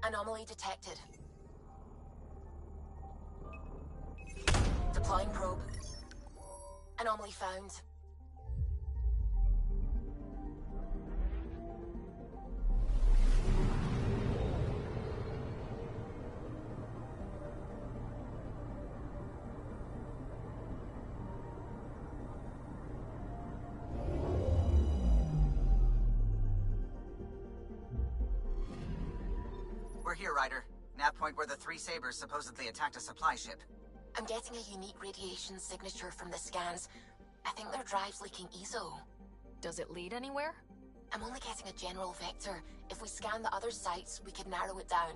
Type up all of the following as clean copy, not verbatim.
Anomaly detected. Deploying probe. Anomaly found. We're here, Ryder. Nav point where the three Sabers supposedly attacked a supply ship. I'm getting a unique radiation signature from the scans. I think their drive's leaking ESO. Does it lead anywhere? I'm only getting a general vector. If we scan the other sites, we could narrow it down.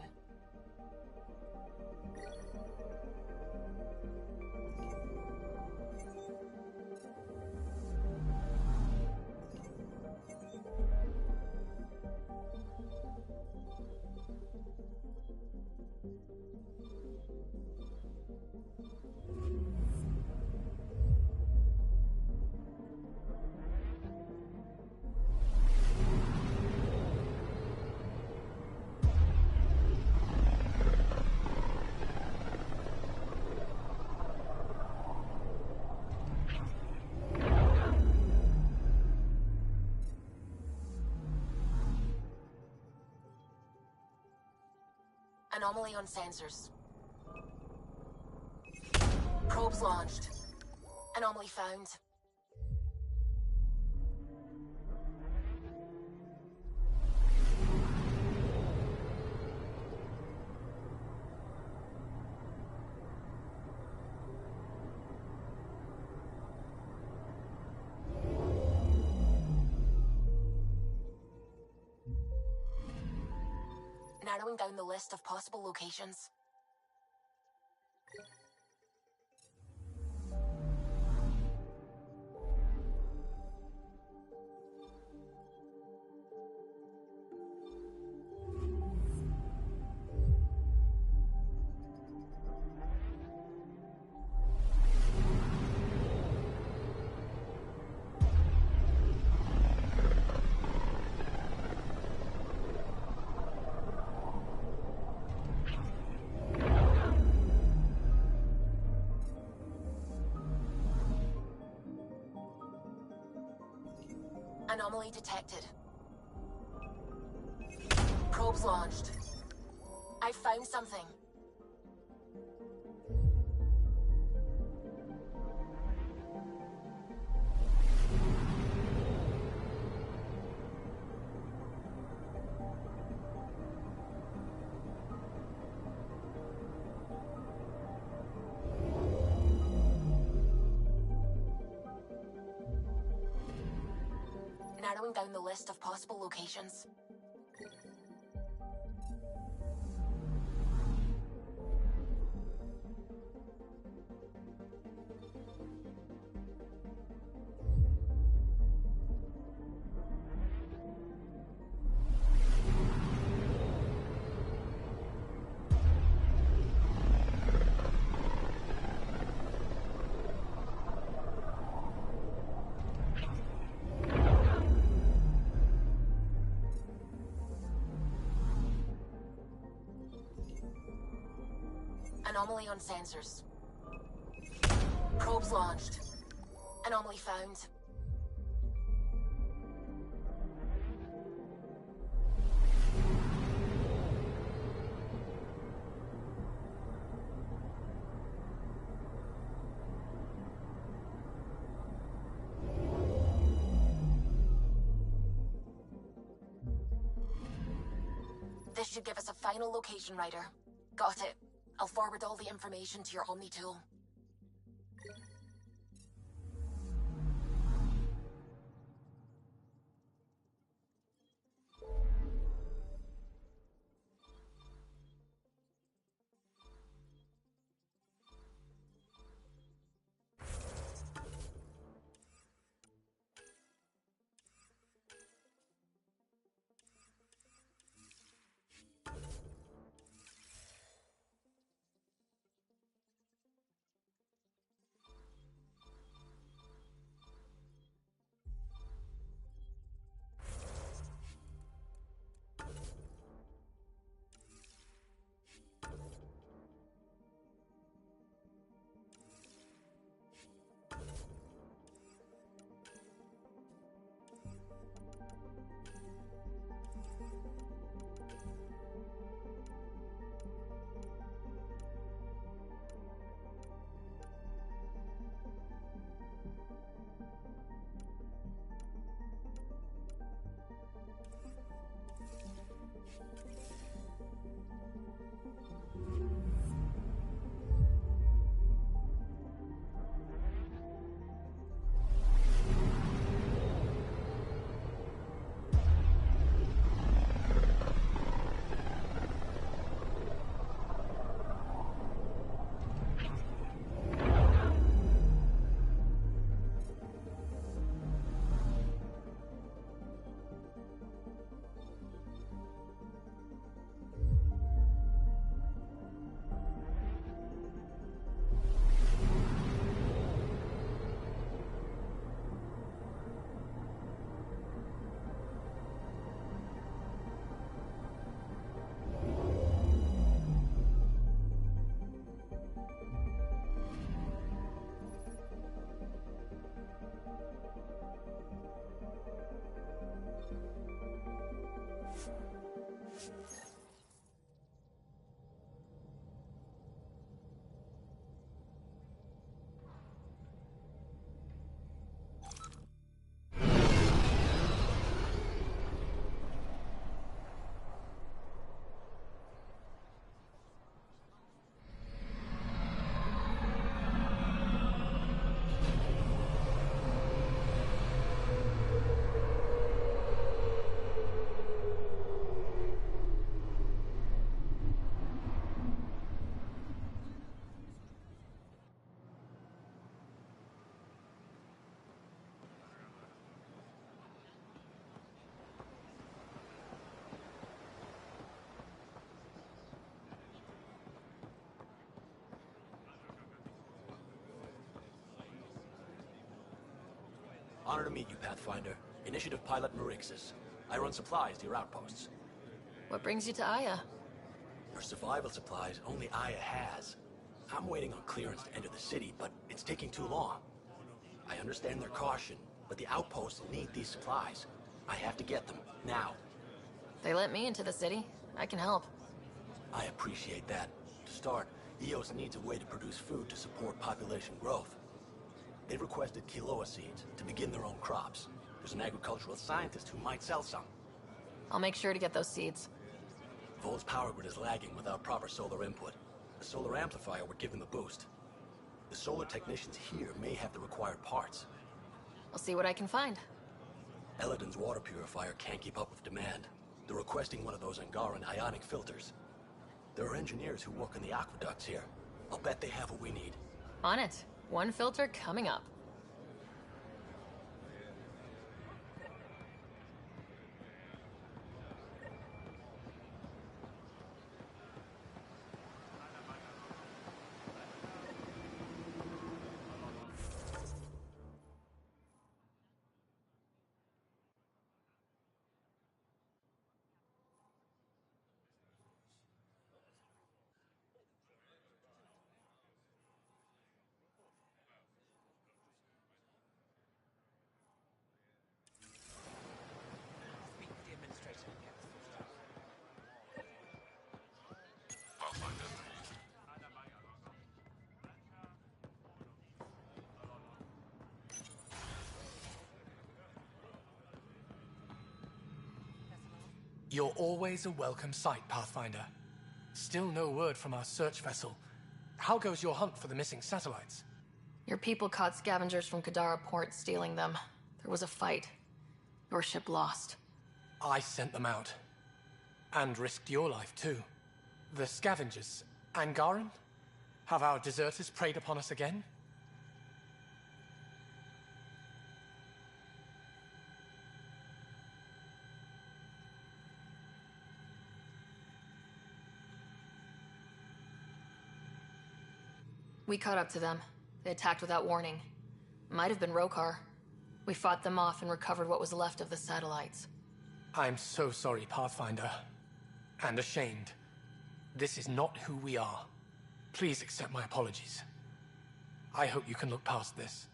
Anomaly on sensors. Probes launched. Anomaly found. Narrowing down the list of possible locations. Anomaly detected. Probes launched. I found something. Narrowing down the list of possible locations. Anomaly on sensors. Probes launched. Anomaly found. This should give us a final location, Ryder. Got it. I'll forward all the information to your Omni tool. Honor to meet you, Pathfinder. Initiative Pilot Marixus. I run supplies to your outposts. What brings you to Aya? For survival supplies, only Aya has. I'm waiting on clearance to enter the city, but it's taking too long. I understand their caution, but the outposts need these supplies. I have to get them, now. They let me into the city. I can help. I appreciate that. To start, EOS needs a way to produce food to support population growth. They've requested quinoa seeds to begin their own crops. There's an agricultural scientist who might sell some. I'll make sure to get those seeds. Vol's power grid is lagging without proper solar input. A solar amplifier would give them a boost. The solar technicians here may have the required parts. I'll see what I can find. Eladin's water purifier can't keep up with demand. They're requesting one of those Angaran ionic filters. There are engineers who work in the aqueducts here. I'll bet they have what we need. On it. One filter coming up. You're always a welcome sight, Pathfinder. Still no word from our search vessel. How goes your hunt for the missing satellites? Your people caught scavengers from Kadara port stealing them. There was a fight. Your ship lost. I sent them out. And risked your life, too. The scavengers, Angaran? Have our deserters preyed upon us again? We caught up to them. They attacked without warning. Might have been Rokar. We fought them off and recovered what was left of the satellites. I'm so sorry, Pathfinder. And ashamed. This is not who we are. Please accept my apologies. I hope you can look past this.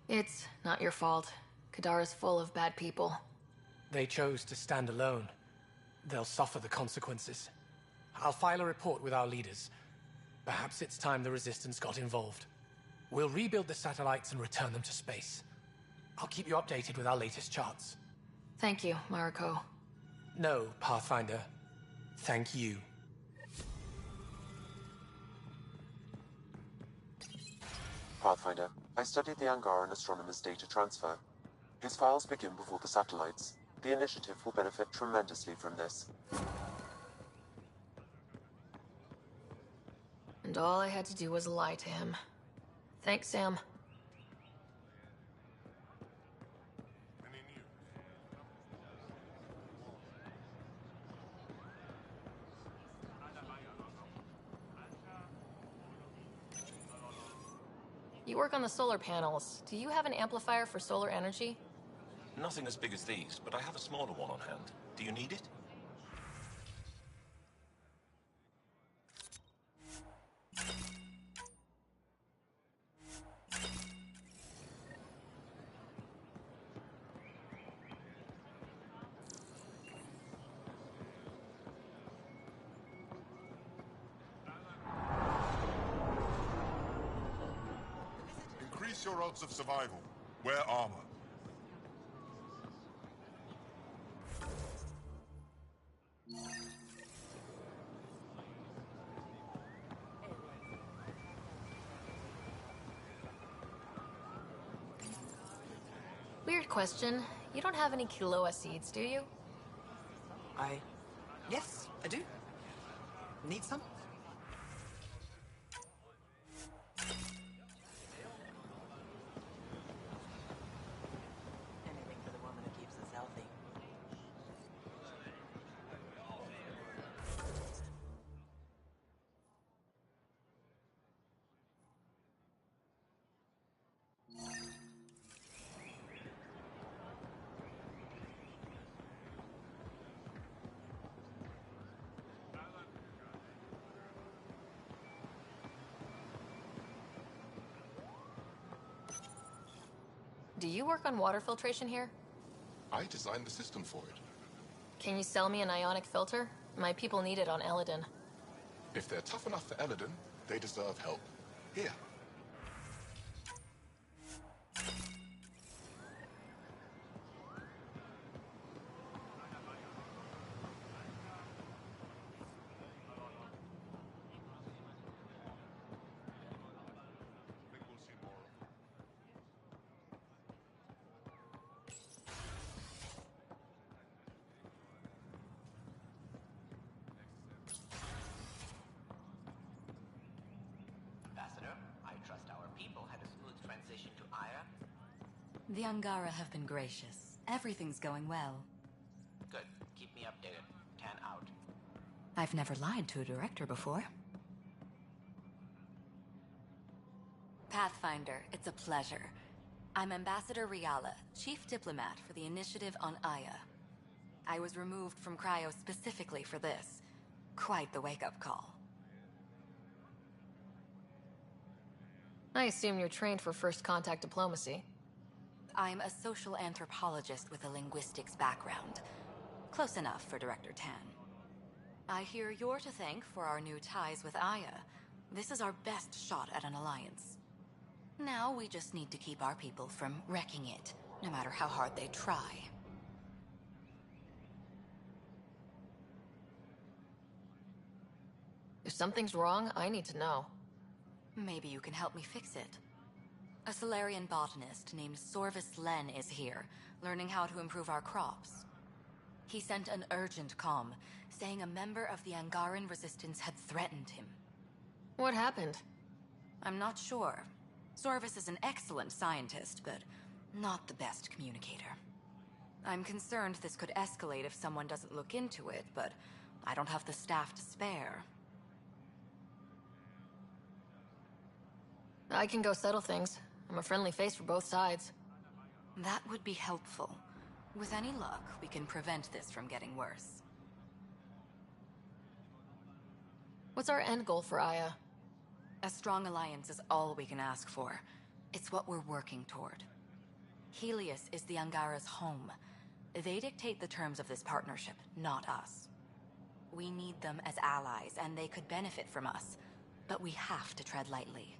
It's not your fault. Kadara's full of bad people. They chose to stand alone. They'll suffer the consequences. I'll file a report with our leaders. Perhaps it's time the Resistance got involved. We'll rebuild the satellites and return them to space. I'll keep you updated with our latest charts. Thank you, Mariko. No, Pathfinder. Thank you. Pathfinder, I studied the Angaran astronomer's data transfer. His files begin before the satellites. The initiative will benefit tremendously from this. And all I had to do was lie to him. Thanks, Sam. You work on the solar panels. Do you have an amplifier for solar energy? Nothing as big as these, but I have a smaller one on hand. Do you need it? Increase your odds of survival. Wear armor. Weird question. You don't have any quinoa seeds, do you? Yes, I do. Need some? Anything for the woman who keeps us healthy. Do you work on water filtration here? I designed the system for it. Can you sell me an ionic filter? My people need it on Eladin. If they're tough enough for Eladin, they deserve help. Here. The Angara have been gracious. Everything's going well. Good. Keep me updated. 10 out. I've never lied to a director before. Pathfinder, it's a pleasure. I'm Ambassador Riala, Chief Diplomat for the Initiative on Aya. I was removed from Cryo specifically for this. Quite the wake-up call. I assume you're trained for first contact diplomacy. I'm a social anthropologist with a linguistics background. Close enough for Director Tan. I hear you're to thank for our new ties with Aya. This is our best shot at an alliance. Now we just need to keep our people from wrecking it, no matter how hard they try. If something's wrong, I need to know. Maybe you can help me fix it. A Solarian botanist named Sorvis Len is here, learning how to improve our crops. He sent an urgent comm, saying a member of the Angaran resistance had threatened him. What happened? I'm not sure. Sorvis is an excellent scientist, but not the best communicator. I'm concerned this could escalate if someone doesn't look into it, but I don't have the staff to spare. I can go settle things. I'm a friendly face for both sides. That would be helpful. With any luck, we can prevent this from getting worse. What's our end goal for Aya? A strong alliance is all we can ask for. It's what we're working toward. Helios is the Angara's home. They dictate the terms of this partnership, not us. We need them as allies, and they could benefit from us. But we have to tread lightly.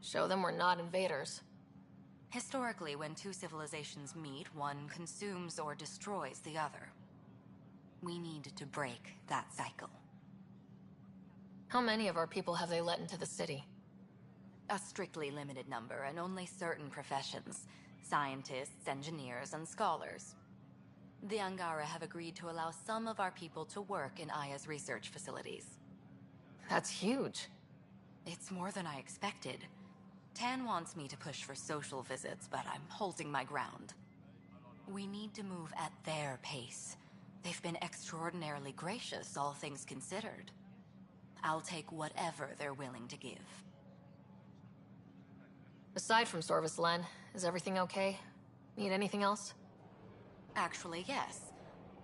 Show them we're not invaders. Historically, when two civilizations meet, one consumes or destroys the other. We need to break that cycle. How many of our people have they let into the city? A strictly limited number, and only certain professions. Scientists, engineers, and scholars. The Angara have agreed to allow some of our people to work in Aya's research facilities. That's huge. It's more than I expected. Tan wants me to push for social visits, but I'm holding my ground. We need to move at their pace. They've been extraordinarily gracious, all things considered. I'll take whatever they're willing to give. Aside from Sorvis Len, is everything okay? Need anything else? Actually, yes.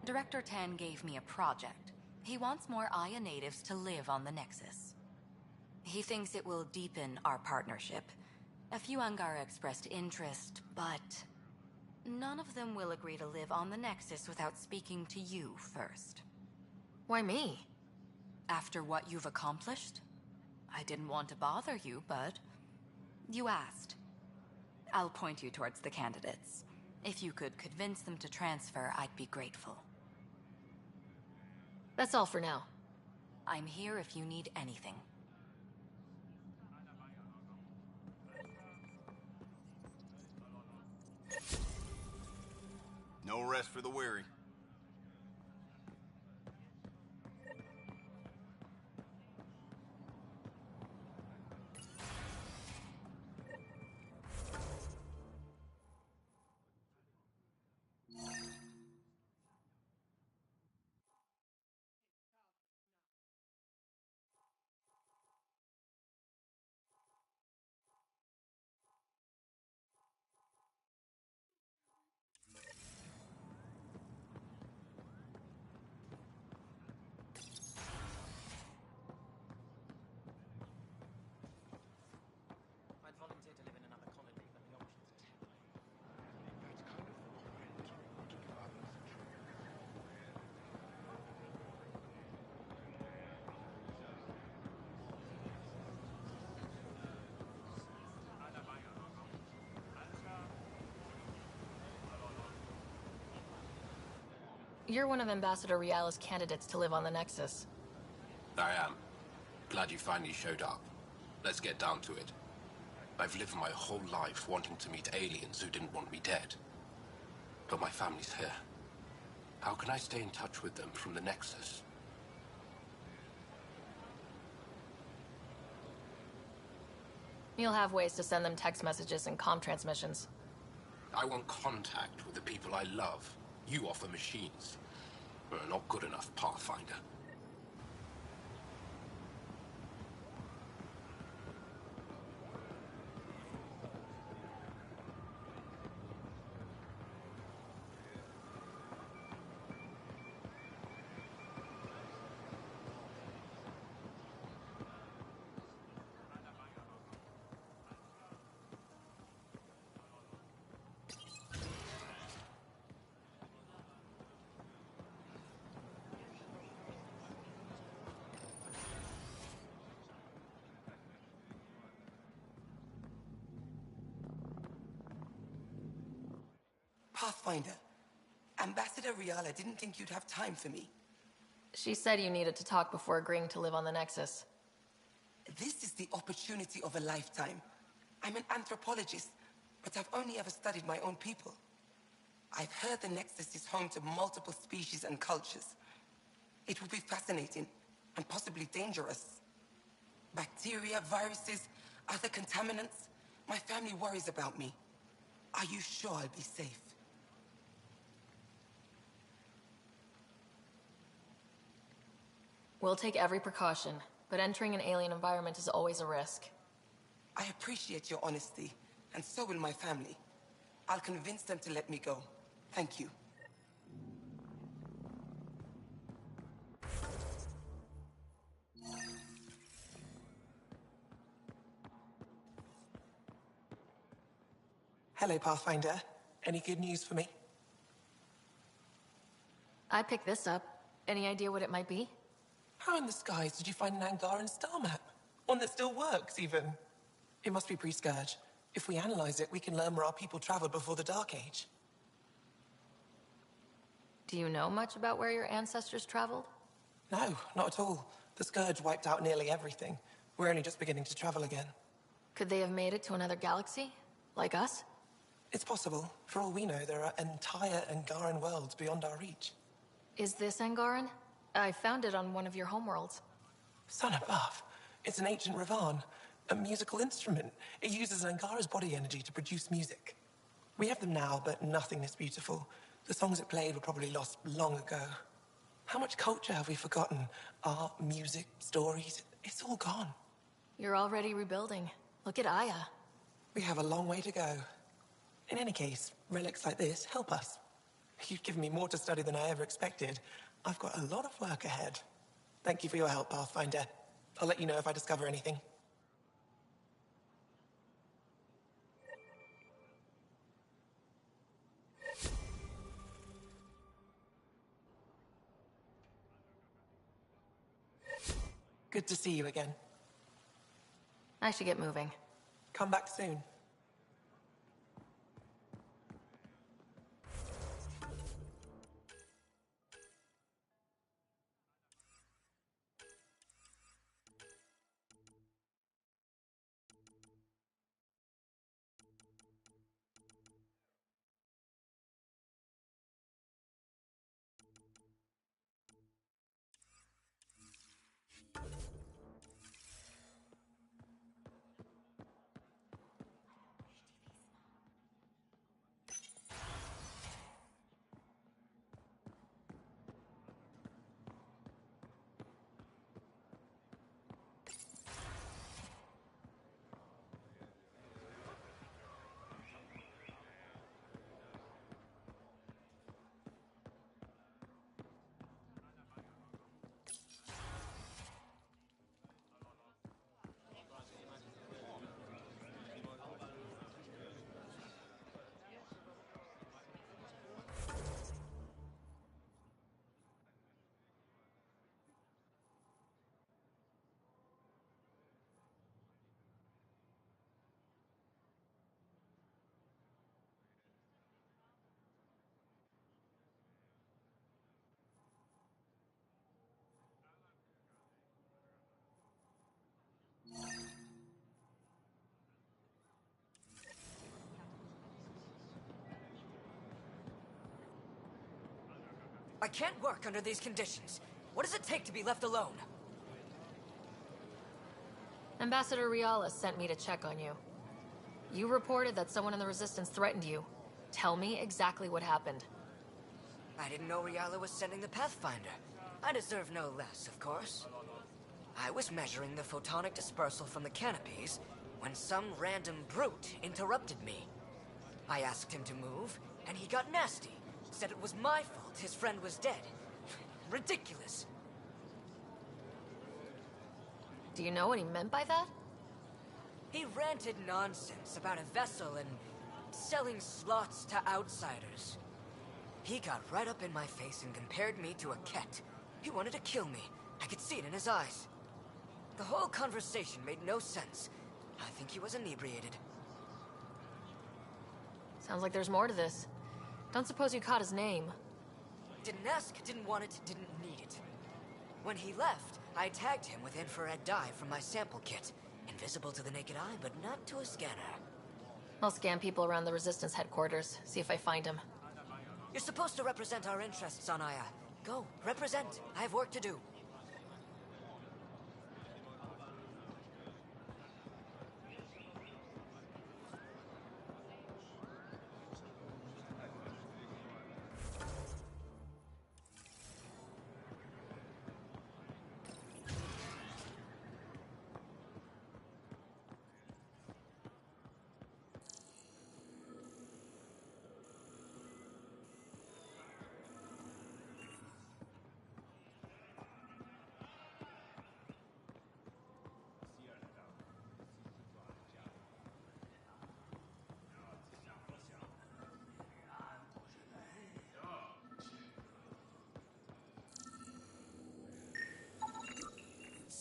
Director Tan gave me a project. He wants more Aya natives to live on the Nexus. He thinks it will deepen our partnership. A few Angara expressed interest, but none of them will agree to live on the Nexus without speaking to you first. Why me? After what you've accomplished? I didn't want to bother you, but you asked. I'll point you towards the candidates. If you could convince them to transfer, I'd be grateful. That's all for now. I'm here if you need anything. No rest for the weary. You're one of Ambassador Riala's candidates to live on the Nexus. I am. Glad you finally showed up. Let's get down to it. I've lived my whole life wanting to meet aliens who didn't want me dead. But my family's here. How can I stay in touch with them from the Nexus? You'll have ways to send them text messages and comm transmissions. I want contact with the people I love. You offer machines. Not good enough, Pathfinder. Pathfinder, Ambassador Riala didn't think you'd have time for me. She said you needed to talk before agreeing to live on the Nexus. This is the opportunity of a lifetime. I'm an anthropologist, but I've only ever studied my own people. I've heard the Nexus is home to multiple species and cultures. It will be fascinating and possibly dangerous. Bacteria, viruses, other contaminants. My family worries about me. Are you sure I'll be safe? We'll take every precaution, but entering an alien environment is always a risk. I appreciate your honesty, and so will my family. I'll convince them to let me go. Thank you. Hello, Pathfinder. Any good news for me? I picked this up. Any idea what it might be? How in the skies did you find an Angaran star map? One that still works, even. It must be pre-Scourge. If we analyze it, we can learn where our people traveled before the Dark Age. Do you know much about where your ancestors traveled? No, not at all. The Scourge wiped out nearly everything. We're only just beginning to travel again. Could they have made it to another galaxy? Like us? It's possible. For all we know, there are entire Angaran worlds beyond our reach. Is this Angaran? I found it on one of your homeworlds. Son above. It's an ancient Ravan. A musical instrument. It uses Angara's body energy to produce music. We have them now, but nothing this beautiful. The songs it played were probably lost long ago. How much culture have we forgotten? Art, music, stories. It's all gone. You're already rebuilding. Look at Aya. We have a long way to go. In any case, relics like this help us. You've given me more to study than I ever expected. I've got a lot of work ahead. Thank you for your help, Pathfinder. I'll let you know if I discover anything. Good to see you again. I should get moving. Come back soon. I can't work under these conditions. What does it take to be left alone? Ambassador Riala sent me to check on you. You reported that someone in the Resistance threatened you. Tell me exactly what happened. I didn't know Riala was sending the Pathfinder. I deserve no less, of course. I was measuring the photonic dispersal from the canopies when some random brute interrupted me. I asked him to move, and he got nasty. Said it was my fault his friend was dead. Ridiculous. Do you know what he meant by that? He ranted nonsense about a vessel and selling slots to outsiders. He got right up in my face and compared me to a cat. He wanted to kill me. I could see it in his eyes. The whole conversation made no sense. I think he was inebriated. Sounds like there's more to this. Don't suppose you caught his name? Didn't ask, didn't want it, didn't need it. When he left, I tagged him with infrared dye from my sample kit. Invisible to the naked eye, but not to a scanner. I'll scan people around the Resistance headquarters, see if I find him. You're supposed to represent our interests on Aya. Go, represent. I have work to do.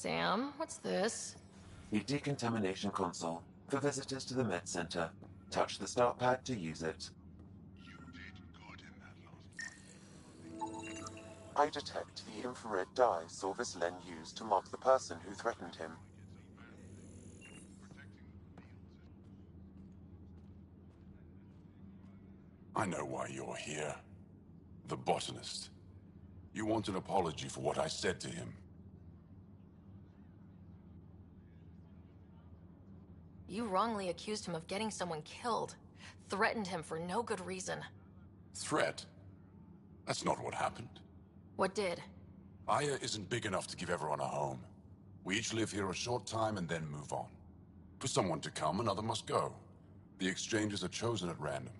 Sam, what's this? The decontamination console for visitors to the Med Center. Touch the start pad to use it. I detect the infrared dye Silvis Len used to mark the person who threatened him. I know why you're here. The botanist. You want an apology for what I said to him. You wrongly accused him of getting someone killed. Threatened him for no good reason. Threat? That's not what happened. What did? Aya isn't big enough to give everyone a home. We each live here a short time and then move on. For someone to come, another must go. The exchanges are chosen at random.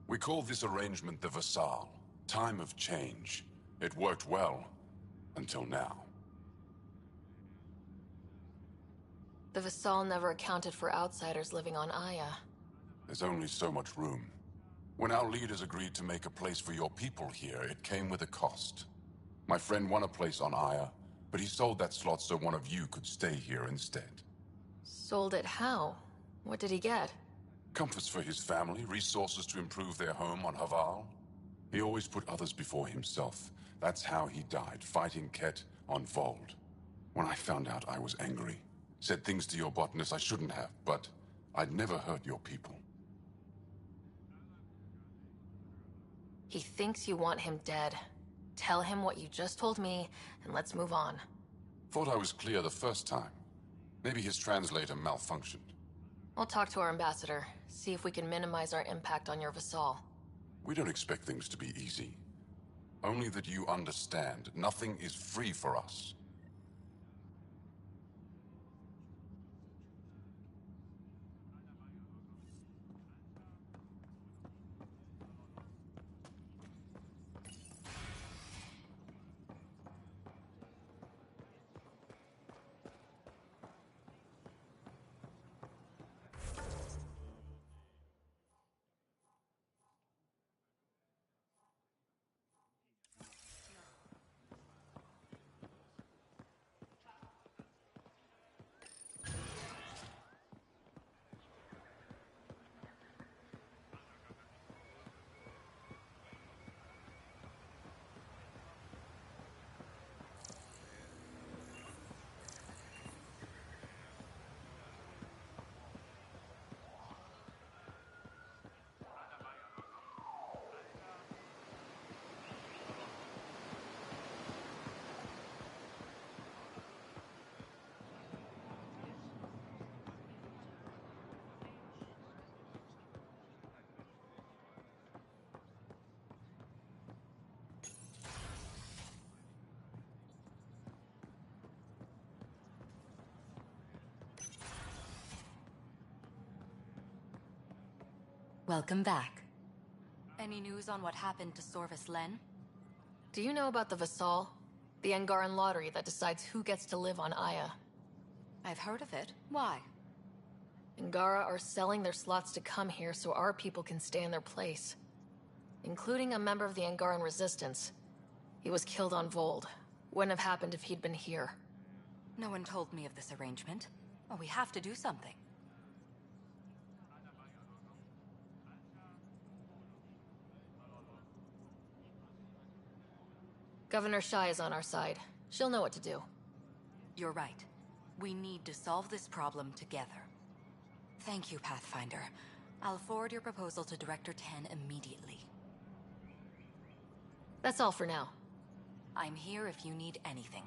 We call this arrangement the Vassal. Time of change. It worked well. Until now. The Vassal never accounted for outsiders living on Aya. There's only so much room. When our leaders agreed to make a place for your people here, it came with a cost. My friend won a place on Aya, but he sold that slot so one of you could stay here instead. Sold it how? What did he get? Comforts for his family, resources to improve their home on Haval. He always put others before himself. That's how he died, fighting Ket on Vold. When I found out, I was angry. Said things to your botanist I shouldn't have, but I'd never hurt your people. He thinks you want him dead. Tell him what you just told me, and let's move on. Thought I was clear the first time. Maybe his translator malfunctioned. I'll talk to our ambassador, see if we can minimize our impact on your Vassal. We don't expect things to be easy. Only that you understand, nothing is free for us. Welcome back. Any news on what happened to Sorvis Len? Do you know about the Vassal? The Angaran lottery that decides who gets to live on Aya. I've heard of it. Why? Angara are selling their slots to come here so our people can stay in their place. Including a member of the Angaran resistance. He was killed on Vold. Wouldn't have happened if he'd been here. No one told me of this arrangement. Well, we have to do something. Governor Shai is on our side. She'll know what to do. You're right. We need to solve this problem together. Thank you, Pathfinder. I'll forward your proposal to Director 10 immediately. That's all for now. I'm here if you need anything.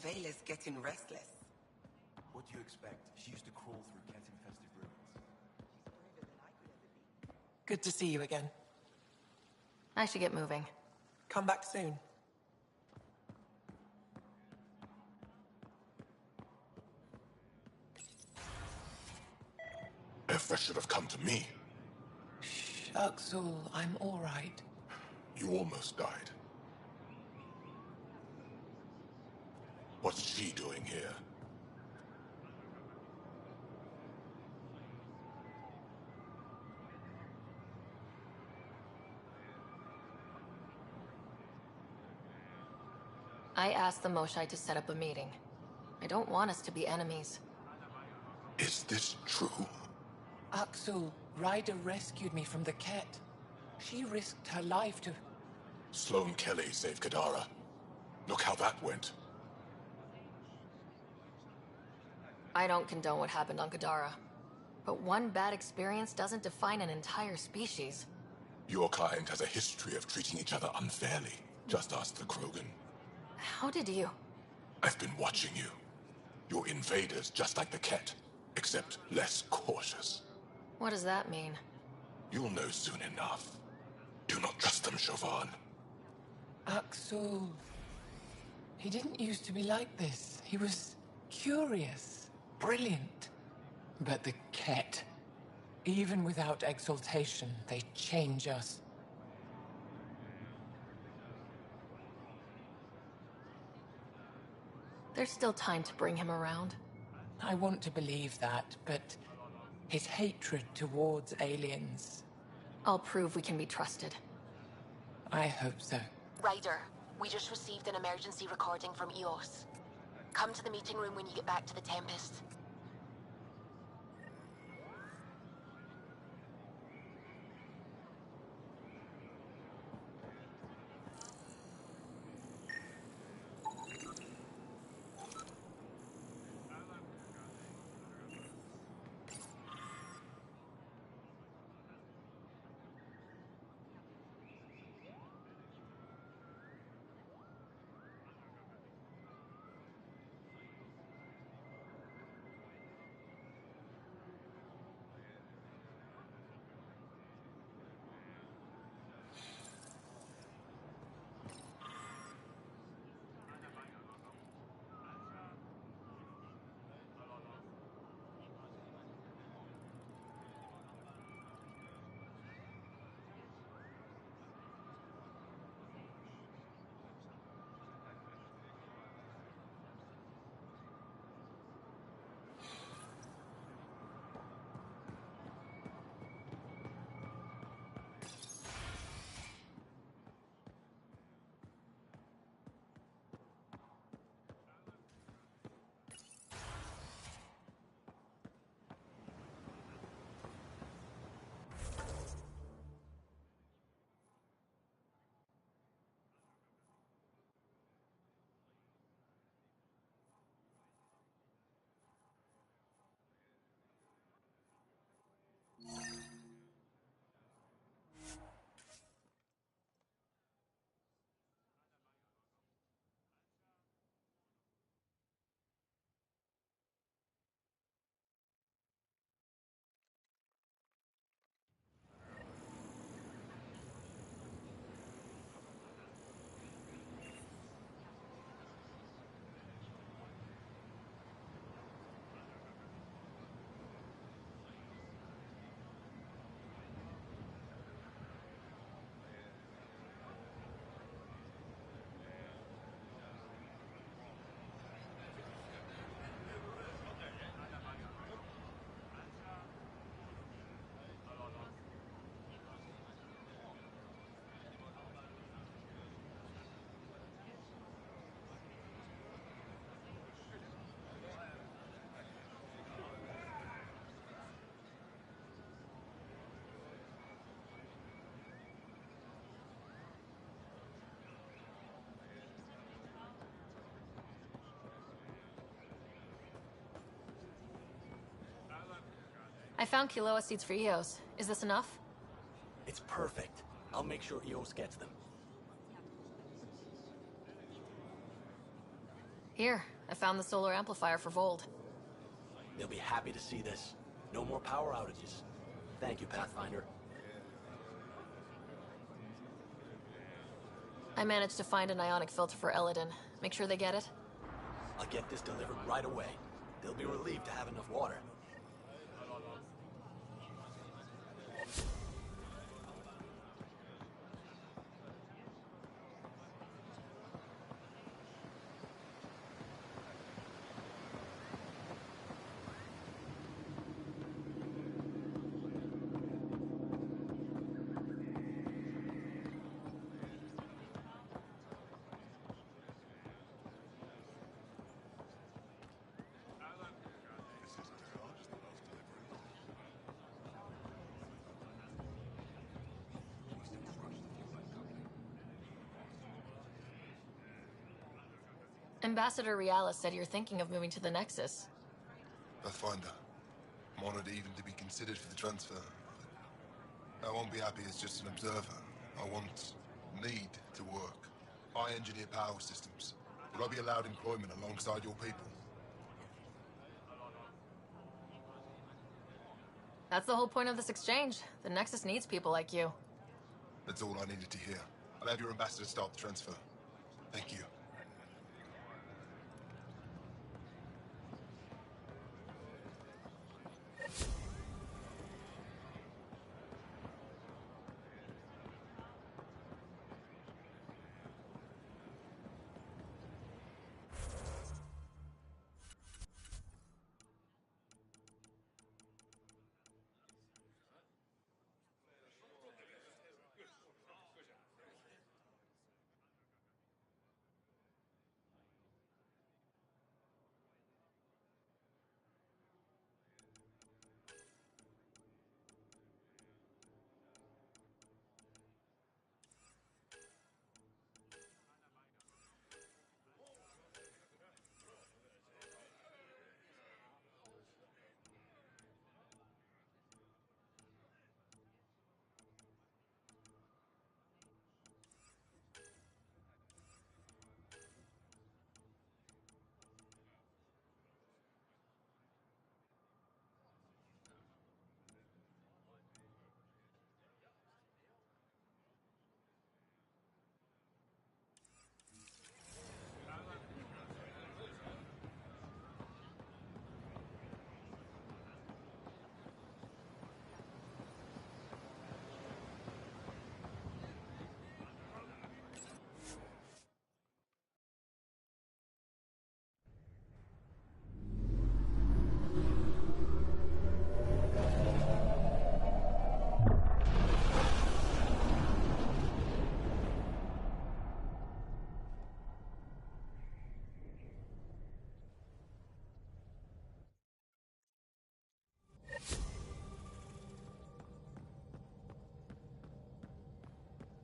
Avela's getting restless. What do you expect? She used to crawl through cat-infested ruins. Good to see you again. I should get moving. Come back soon. Effa should have come to me. Uxul, I'm all right. You almost died. What's she doing here? I asked the Moshai to set up a meeting. I don't want us to be enemies. Is this true? Uxul, Ryder rescued me from the Ket. She risked her life to... Sloane Kelly saved Kadara. Look how that went. I don't condone what happened on Kadara. But one bad experience doesn't define an entire species. Your kind has a history of treating each other unfairly. Just ask the Krogan. How did you... I've been watching you. You're invaders just like the Ket, except less cautious. What does that mean? You'll know soon enough. Do not trust them, Chauvin. Uxul... He didn't used to be like this. He was curious, brilliant. But the Ket, even without exaltation, they change us. There's still time to bring him around. I want to believe that, but his hatred towards aliens... I'll prove we can be trusted. I hope so. Ryder, we just received an emergency recording from EOS. Come to the meeting room when you get back to the Tempest. I found Kiloa seeds for Eos. Is this enough? It's perfect. I'll make sure Eos gets them. Here, I found the solar amplifier for Vold. They'll be happy to see this. No more power outages. Thank you, Pathfinder. I managed to find an ionic filter for Eladin. Make sure they get it. I'll get this delivered right away. They'll be relieved to have enough water. Ambassador Realis said you're thinking of moving to the Nexus. Pathfinder. I'm honored even to be considered for the transfer. But I won't be happy as just an observer. I need to work. I engineer power systems. Will I be allowed employment alongside your people? That's the whole point of this exchange. The Nexus needs people like you. That's all I needed to hear. I'll have your ambassador start the transfer. Thank you.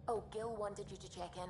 Oh, Gil wanted you to check in.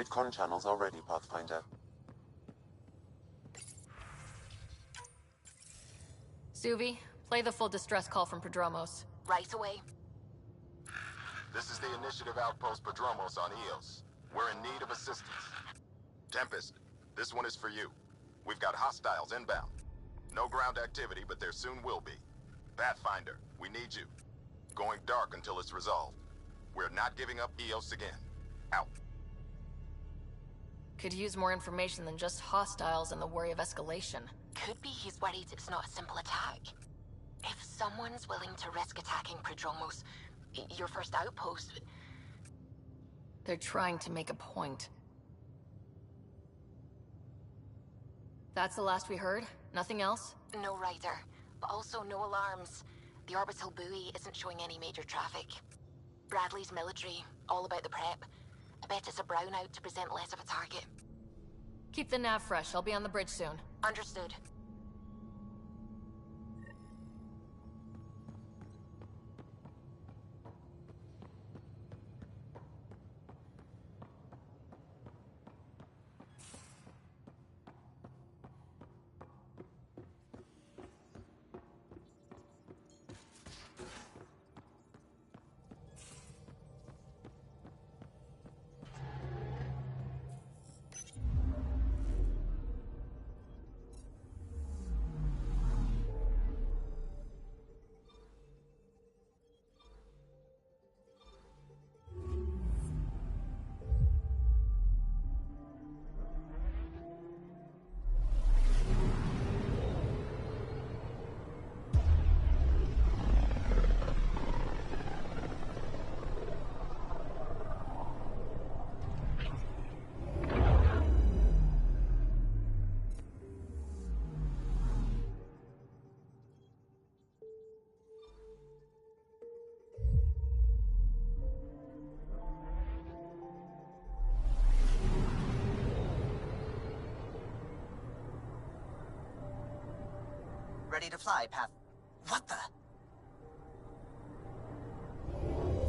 Mid-con channels are ready, Pathfinder. Suvi, play the full distress call from Prodromos. Right away. This is the Initiative Outpost Prodromos on Eos. We're in need of assistance. Tempest, this one is for you. We've got hostiles inbound. No ground activity, but there soon will be. Pathfinder, we need you. Going dark until it's resolved. We're not giving up Eos again. Out. Could use more information than just hostiles and the worry of escalation. Could be he's worried it's not a simple attack. If someone's willing to risk attacking Prodromos, your first outpost... They're trying to make a point. That's the last we heard? Nothing else? No rider, but also no alarms. The orbital buoy isn't showing any major traffic. Bradley's military, all about the prep. I bet it's a brownout to present less of a target. Keep the nav fresh. I'll be on the bridge soon. Understood. Ready to fly, Path... What the?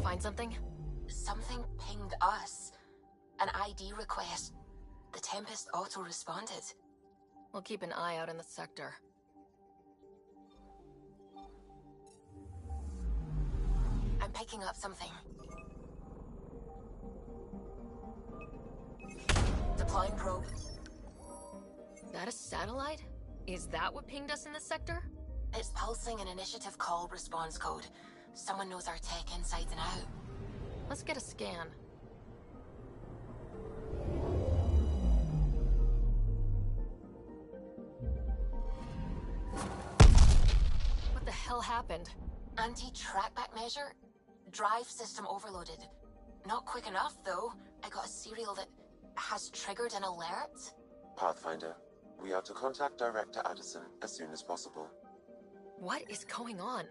Find something? Something pinged us. An ID request. The Tempest auto-responded. We'll keep an eye out in the sector. I'm picking up something. Deploying probe. That a satellite? Is that what pinged us in this sector? It's pulsing an initiative call response code. Someone knows our tech inside and out. Let's get a scan. What the hell happened? Anti-trackback measure? Drive system overloaded. Not quick enough, though. I got a serial that has triggered an alert. Pathfinder, we are to contact Director Addison as soon as possible. What is going on?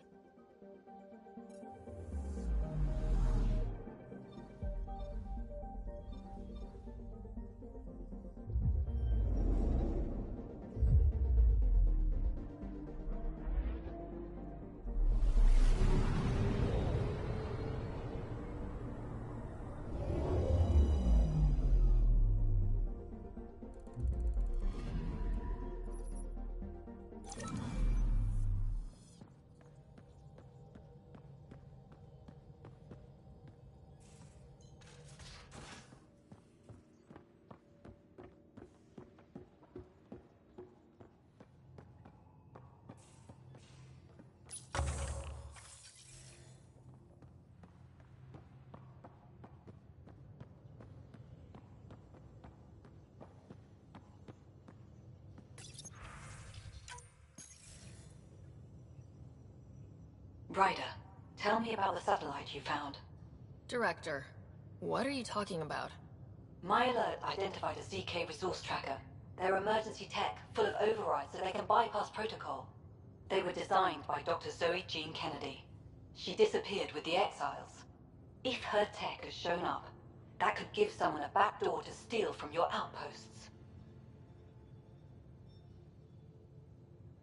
Ryder, tell me about the satellite you found. Director, what are you talking about? My alert identified a ZK resource tracker. They're emergency tech, full of overrides so they can bypass protocol. They were designed by Dr. Zoe Jean Kennedy. She disappeared with the Exiles. If her tech has shown up, that could give someone a backdoor to steal from your outposts.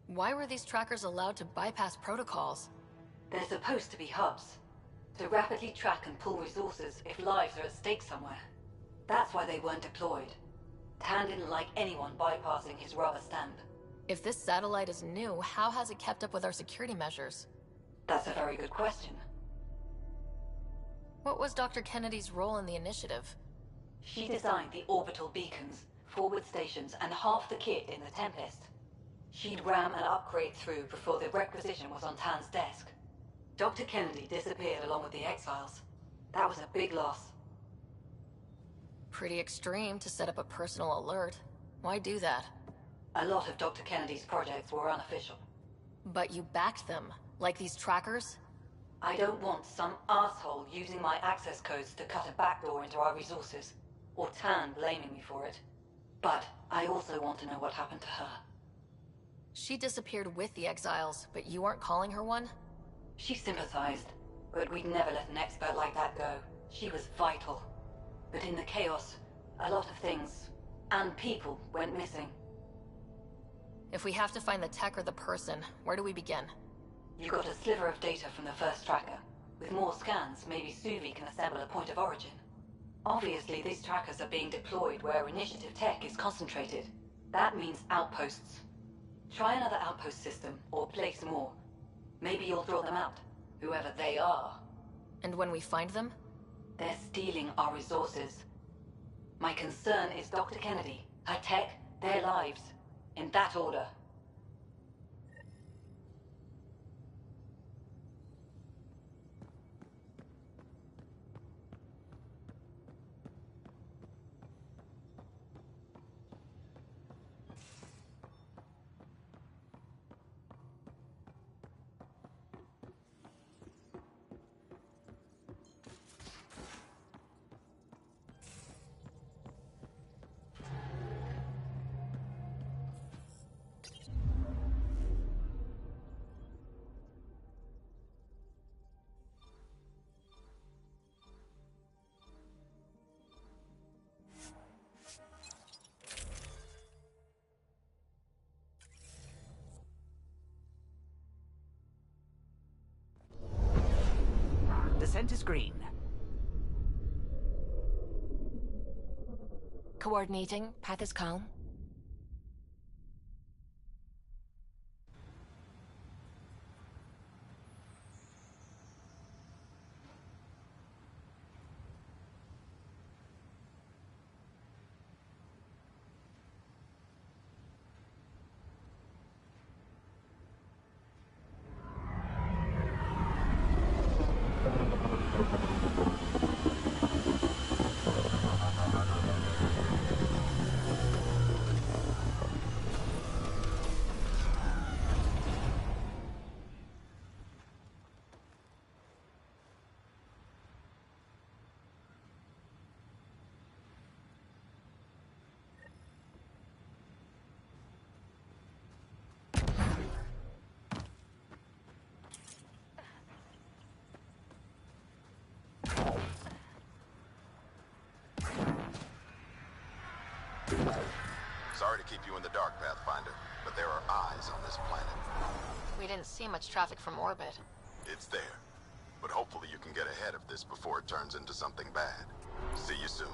Why were these trackers allowed to bypass protocols? They're supposed to be hubs, to rapidly track and pull resources if lives are at stake somewhere. That's why they weren't deployed. Tan didn't like anyone bypassing his rubber stamp. If this satellite is new, how has it kept up with our security measures? That's a very good question. What was Dr. Kennedy's role in the initiative? She designed the orbital beacons, forward stations, and half the kit in the Tempest. She'd ram an upgrade through before the requisition was on Tan's desk. Dr. Kennedy disappeared along with the exiles. That was a big loss. Pretty extreme to set up a personal alert. Why do that? A lot of Dr. Kennedy's projects were unofficial. But you backed them, like these trackers? I don't want some asshole using my access codes to cut a backdoor into our resources, or Tan blaming me for it. But I also want to know what happened to her. She disappeared with the exiles, but you aren't calling her one? She sympathized, but we'd never let an expert like that go. She was vital. But in the chaos, a lot of things, and people, went missing. If we have to find the tech or the person, where do we begin? You got a sliver of data from the first tracker. With more scans, maybe Suvi can assemble a point of origin. Obviously, these trackers are being deployed where initiative tech is concentrated. That means outposts. Try another outpost system, or place more. Maybe you'll draw them out, whoever they are. And when we find them? They're stealing our resources. My concern is Dr. Kennedy, her tech, their lives. In that order. Descent is green. Coordinating. Path is calm. Sorry to keep you in the dark, Pathfinder, but there are eyes on this planet. We didn't see much traffic from orbit. It's there. But hopefully you can get ahead of this before it turns into something bad. See you soon.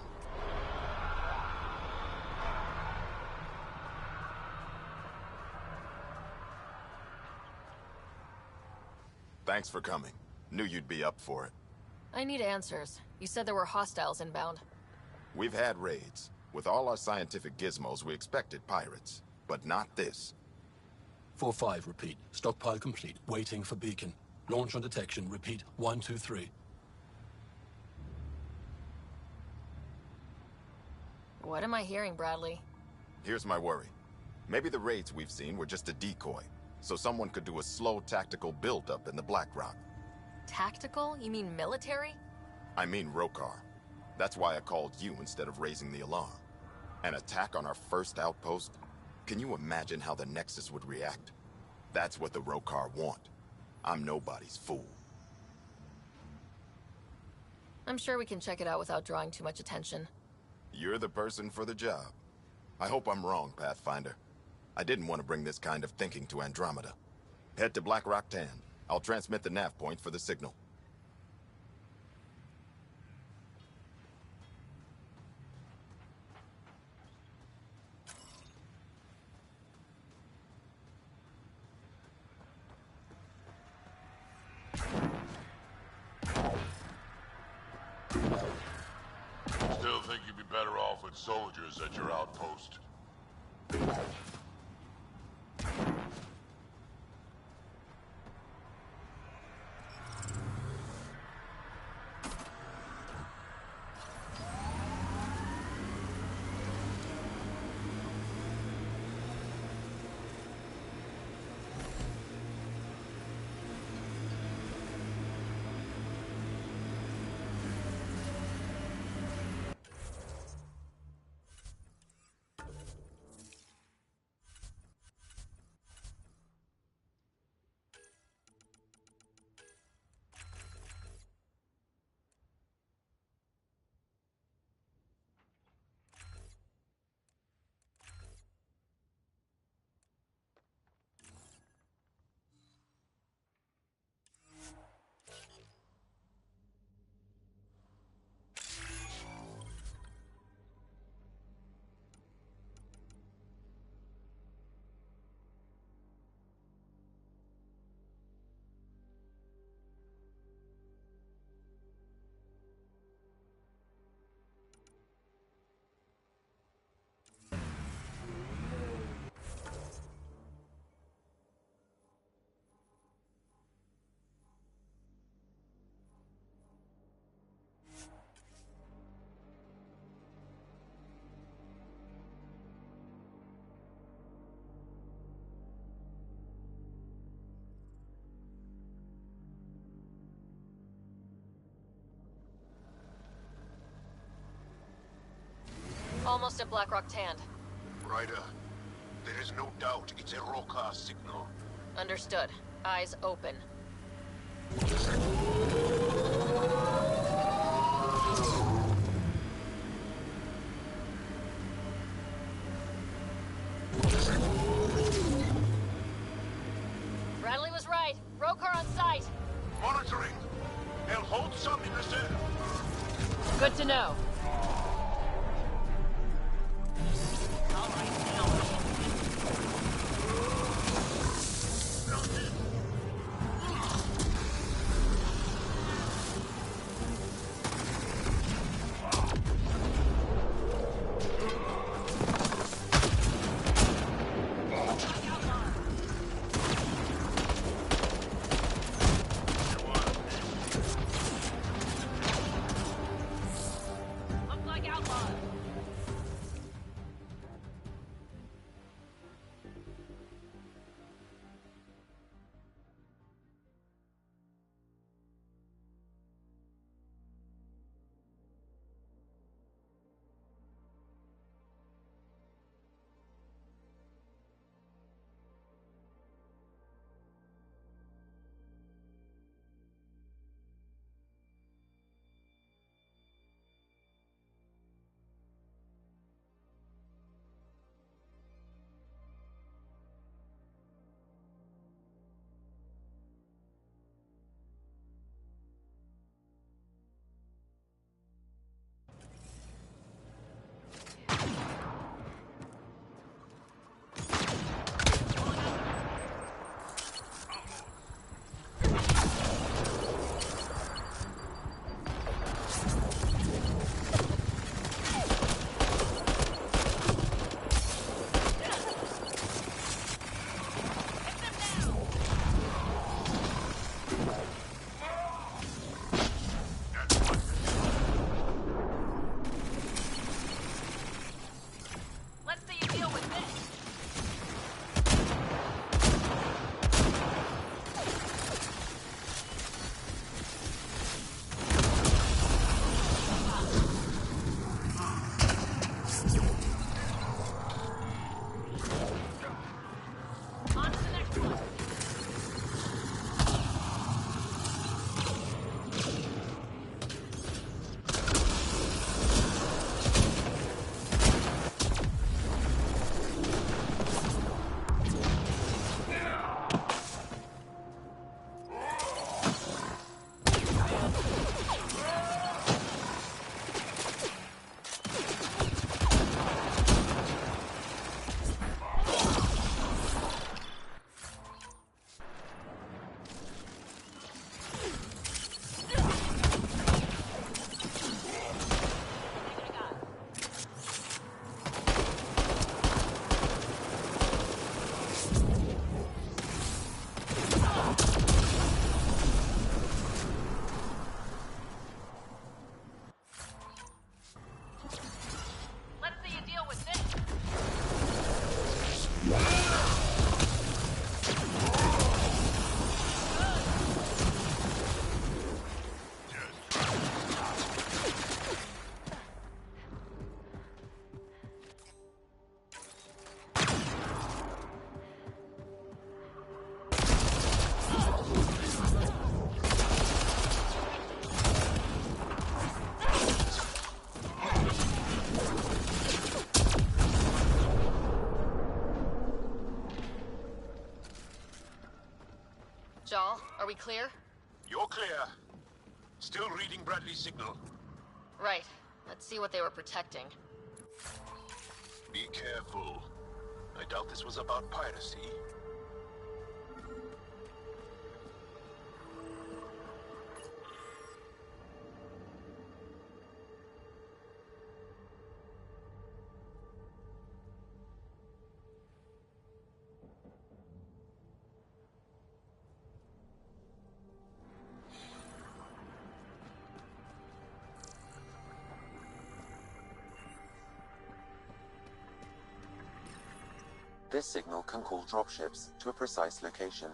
Thanks for coming. Knew you'd be up for it. I need answers. You said there were hostiles inbound. We've had raids. With all our scientific gizmos, we expected pirates. But not this. 4-5, repeat. Stockpile complete. Waiting for beacon. Launch on detection. Repeat. 1, 2, 3. What am I hearing, Bradley? Here's my worry. Maybe the raids we've seen were just a decoy, so someone could do a slow tactical build-up in the Black Rock. Tactical? You mean military? I mean Rokar. That's why I called you instead of raising the alarm. An attack on our first outpost? Can you imagine how the Nexus would react? That's what the Rokar want. I'm nobody's fool. I'm sure we can check it out without drawing too much attention. You're the person for the job. I hope I'm wrong, Pathfinder. I didn't want to bring this kind of thinking to Andromeda. Head to Black Rock 10. I'll transmit the nav point for the signal. Still think you'd be better off with soldiers at your outpost. Almost at Blackrock Tand. Ryder, there is no doubt it's a Roka signal. Understood. Eyes open. Bradley was right. Rokar on site. Monitoring. They'll hold some in reserve. Good to know. Shal, are we clear? You're clear. Still reading Bradley's signal. Right. Let's see what they were protecting. Be careful. I doubt this was about piracy. This signal can call dropships to a precise location.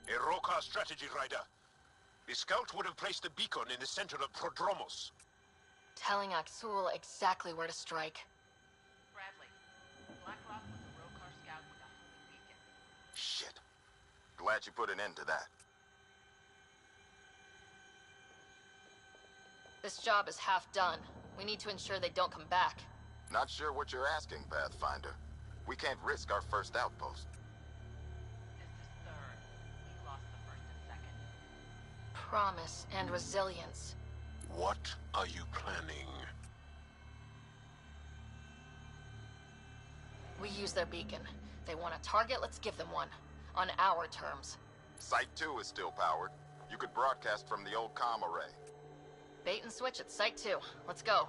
A Roka strategy rider. The scout would have placed the beacon in the center of Prodromos. Telling Axul exactly where to strike. Bradley, Blackrock was a Rokar scout with a homing beacon. Shit. Glad you put an end to that. This job is half done. We need to ensure they don't come back. Not sure what you're asking, Pathfinder. We can't risk our first outpost. This is third. We lost the first and second. Promise and resilience. What are you planning? We use their beacon. They want a target, let's give them one. On our terms. Site 2 is still powered. You could broadcast from the old comm array. Bait and switch at Site 2. Let's go.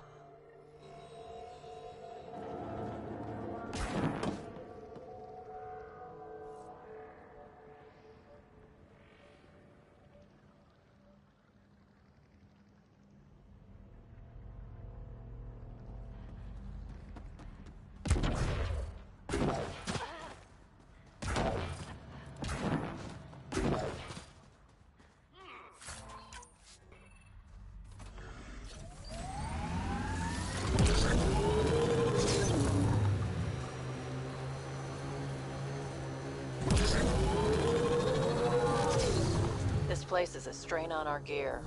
This place is a strain on our gear,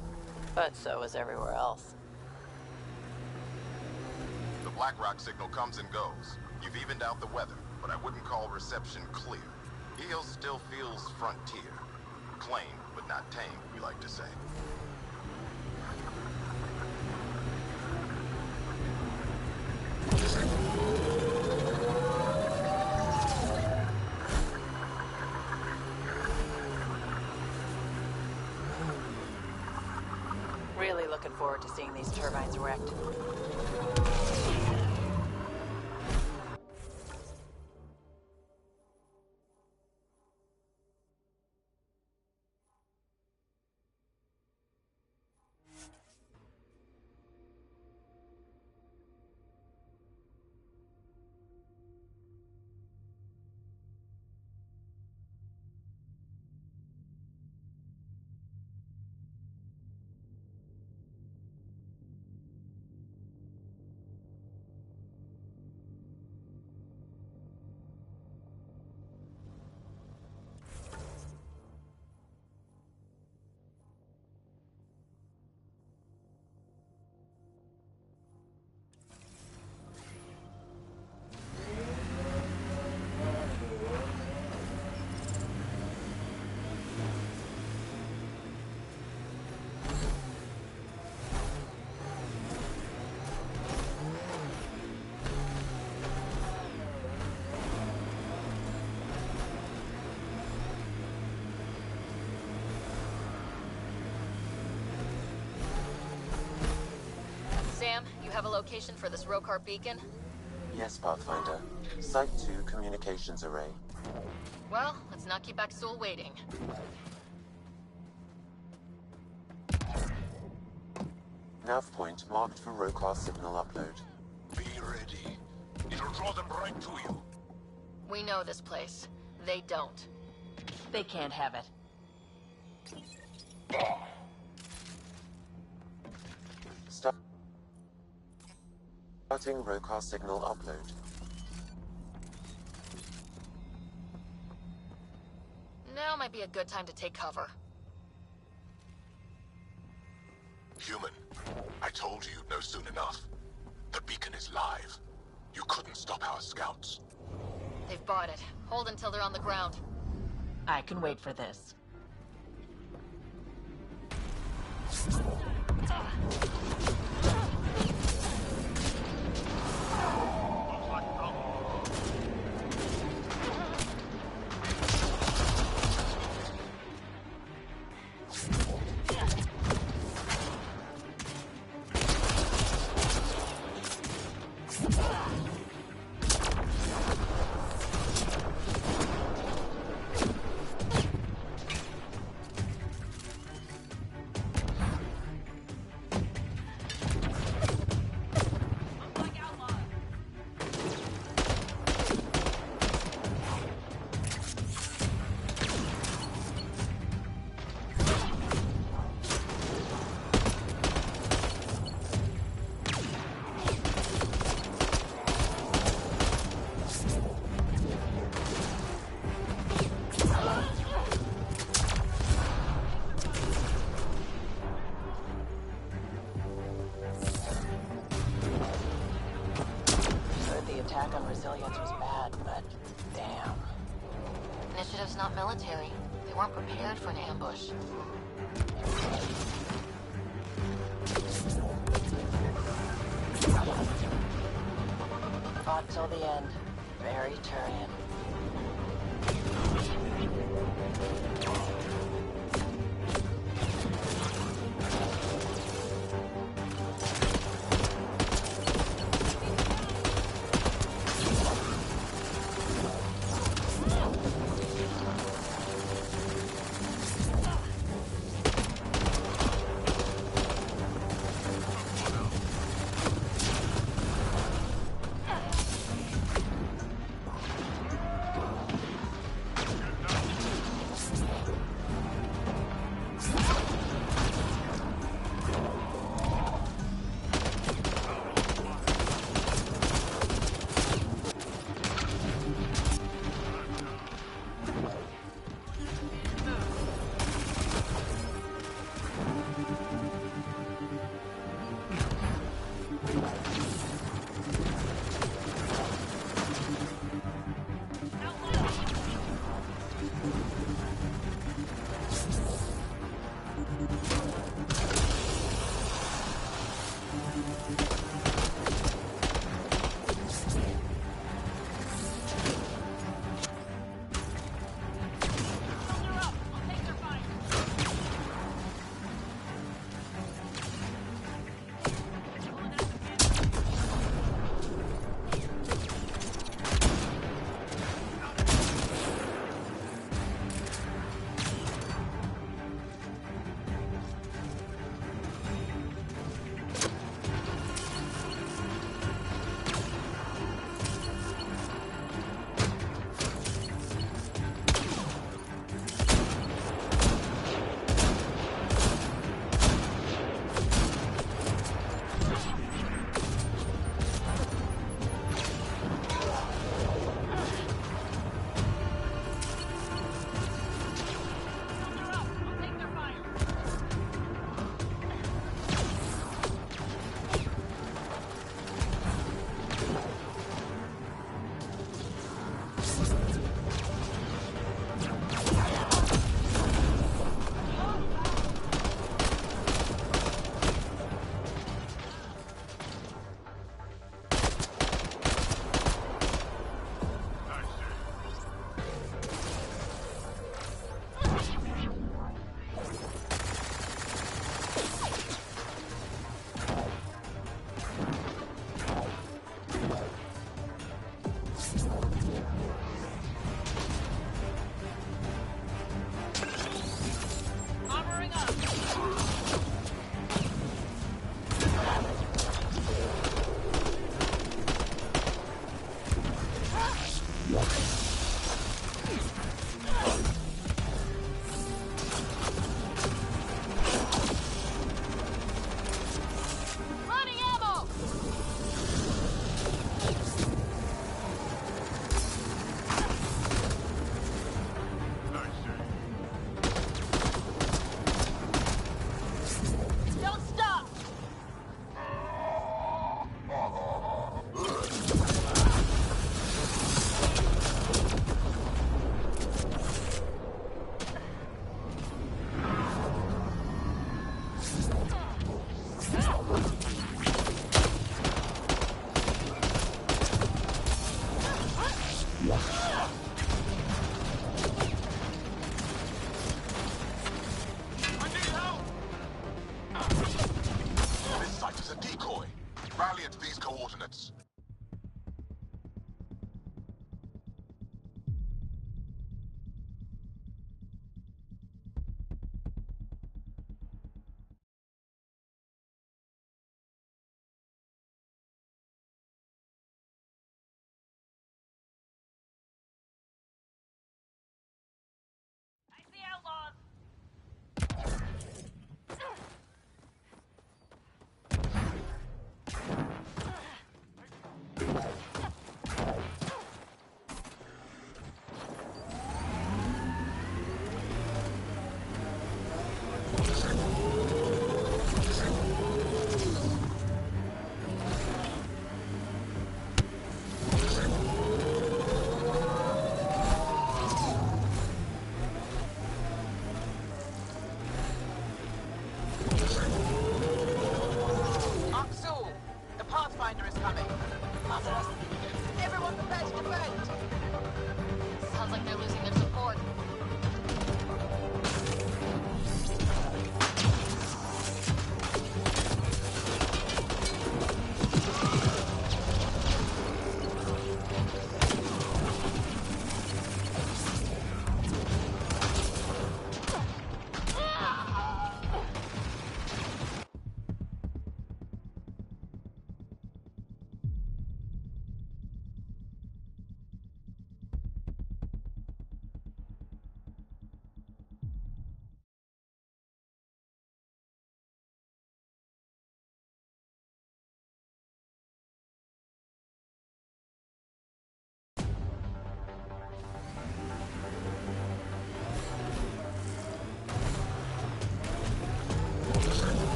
but so is everywhere else. The Blackrock signal comes and goes. You've evened out the weather, but I wouldn't call reception clear. Eos still feels frontier. Claimed, but not tamed, we like to say. Really looking forward to seeing these turbines wrecked. Sam, you have a location for this Rokar beacon? Yes, Pathfinder. Site 2 communications array. Well, let's not keep Axul waiting. Nav point marked for Rokar signal upload. Be ready. It'll draw them right to you. We know this place. They don't. They can't have it. Starting Rokar signal upload. Now might be a good time to take cover. Human, I told you you'd know soon enough. The beacon is live. You couldn't stop our scouts. They've bought it. Hold until they're on the ground. I can wait for this. Resilience was bad, but damn. Initiative's not military. They weren't prepared for an ambush. Fought till the end. Very Turian.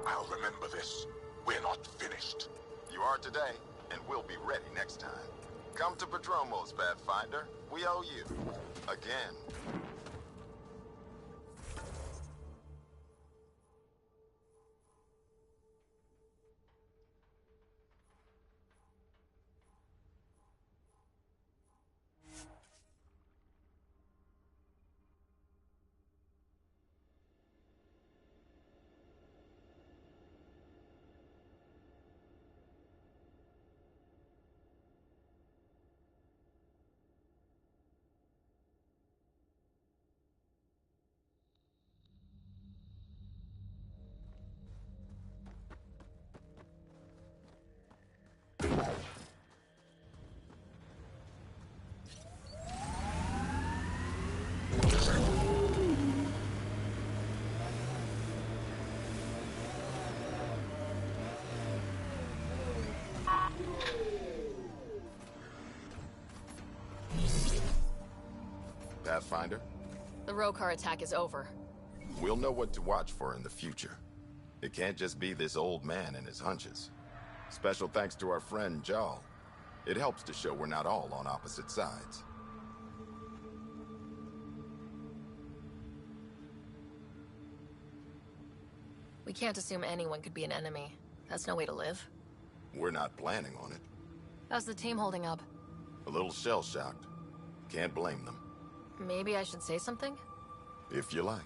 I'll remember this. We're not finished. You are today, and we'll be ready next time. Come to Padromos, Pathfinder. We owe you. Again. Pathfinder? The Rokar attack is over. We'll know what to watch for in the future. It can't just be this old man and his hunches. Special thanks to our friend Jarl. It helps to show we're not all on opposite sides. We can't assume anyone could be an enemy. That's no way to live. We're not planning on it. How's the team holding up? A little shell-shocked. Can't blame them. Maybe I should say something? If you like.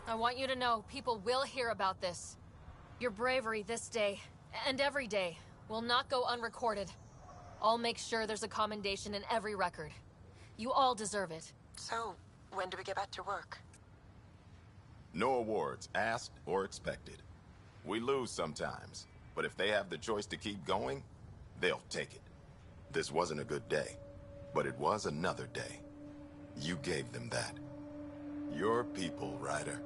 I want you to know people will hear about this. Your bravery this day, and every day, will not go unrecorded. I'll make sure there's a commendation in every record. You all deserve it. So, when do we get back to work? No awards, asked or expected. We lose sometimes, but if they have the choice to keep going, they'll take it. This wasn't a good day, but it was another day. You gave them that. Your people, Ryder.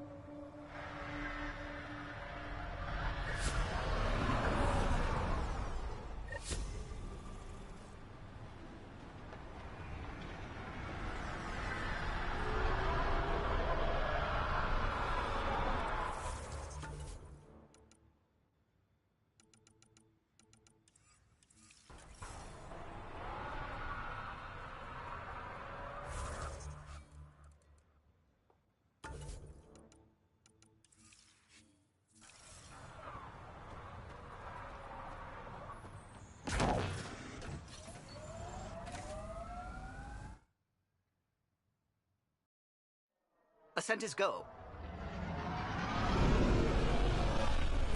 Ascent is go.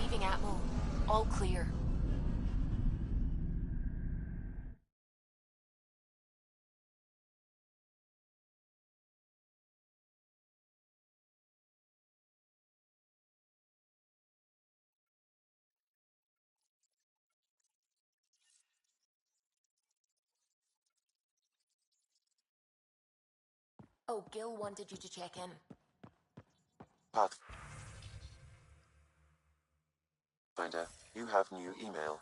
Leaving Atmo. All clear. Oh, Gil wanted you to check in. Pathfinder, you have new email.